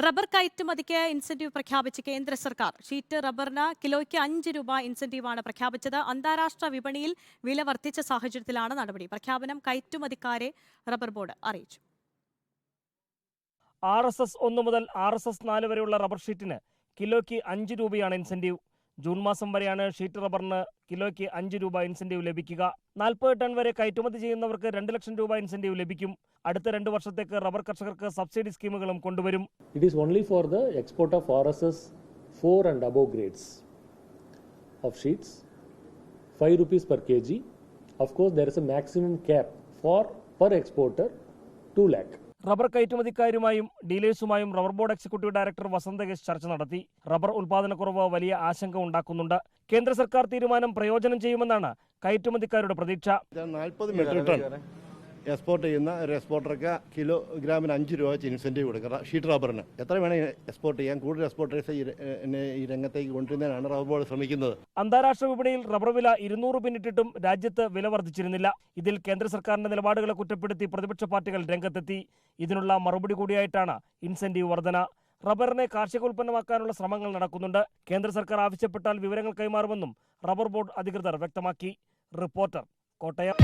Rubber കയറ്റുമതിക്ക് incentive പ്രഖ്യാപിച്ച് കേന്ദ്ര സർക്കാർ. ഷീറ്റ് റബ്ബറിന് കിലോയ്ക്ക് 5 രൂപ ഇൻസെന്റീവാണ് പ്രഖ്യാപിച്ചത്. അന്താരാഷ്ട്ര വിപണിയിൽ വില വർദ്ധിച്ച സാഹചര്യത്തിലാണ് നടപടി. പ്രഖ്യാപനം കയറ്റുമതിക്കാരെ റബ്ബർ ബോർഡ് അറിയിച്ചു. RSS 1 മുതൽ RSS 4 വരെയുള്ള റബ്ബർ ഷീറ്റിന് കിലോയ്ക്ക് 5 രൂപയാണ് ഇൻസെന്റീവ്. ജൂൺ മാസം വരെയാണ് ഷീറ്റ് റബ്ബറിന് കിലോയ്ക്ക് 5 രൂപ ഇൻസെന്റീവ് ലഭിക്കുക. 40 ടൺ വരെ കയറ്റുമതി ചെയ്യുന്നവർക്ക് 2 ലക്ഷം രൂപ ഇൻസെന്റീവ് ലഭിക്കും. അടുത്ത 2 വർഷത്തേക്ക് റബ്ബർ കർഷകർക്ക് സബ്സിഡി സ്കീമുകളും കൊണ്ടുവരും. It is only for the export of RSS 4 and above grades of sheets, 5 rupees per kg. Of course, there is a maximum cap for per exporter 2 lakh. Rubber കയറ്റുമതിക്കാരുമായും ഡീലേഴ്സുമായും rubber board executive director Vasanthakesh ചർച്ച നടത്തി. Rubber ഉൽപാദനക്കുറവ് വലിയ ആശങ്ക ഉണ്ടാക്കുന്നുണ്ട്. കേന്ദ്ര സർക്കാർ തീരുമാനം പ്രയോജനം ചെയ്യുമെന്നാണ് കയറ്റുമതിക്കാരുടെ പ്രതീക്ഷ. 40 മെട്രിക് ടൺ എക്സ്പോർട്ട് ചെയ്യുന്ന ഒരു എക്സ്പോർട്ടർക്ക് കിലോഗ്രാമിന് 5 രൂപ വെച്ച് ഇൻസെന്റീവ് കൊടുക്കുക. ഷീറ്റ് റബ്ബറിന് എത്ര വേണമെങ്കിൽ എക്സ്പോർട്ട് ചെയ്യാൻ, കൂടുതൽ എക്സ്പോർട്ടേഴ്സ് ഈ രംഗത്തേക്ക് കൊണ്ടുവരുന്നതിനാണ് റബ്ബർ ബോർഡ് ശ്രമിക്കുന്നത്. അന്താരാഷ്ട്ര വിപണിയിൽ റബ്ബർ വില 200 പിന്നിട്ടിട്ടും രാജ്യത്ത് വില വർദ്ധിച്ചിരുന്നില്ല. ഇതിൽ കേന്ദ്ര സർക്കാരിന്റെ നിലപാടുകളെ കുറ്റപ്പെടുത്തി പ്രതിപക്ഷ പാർട്ടികൾ രംഗത്തെത്തി. ഇതിനുള്ള മറുപടി കൂടിയായിട്ടാണ് ഇൻസെന്റീവ് വർധന. റബ്ബറിനെ കാർഷികോൽപ്പന്നമാക്കാനുള്ള ശ്രമങ്ങൾ നടക്കുന്നുണ്ട്. കേന്ദ്ര സർക്കാർ ആവശ്യപ്പെട്ടാൽ വിവരങ്ങൾ കൈമാറുമെന്നും റബ്ബർ ബോർഡ് അധികൃതർ വ്യക്തമാക്കി. റിപ്പോർട്ടർ, കോട്ടയം.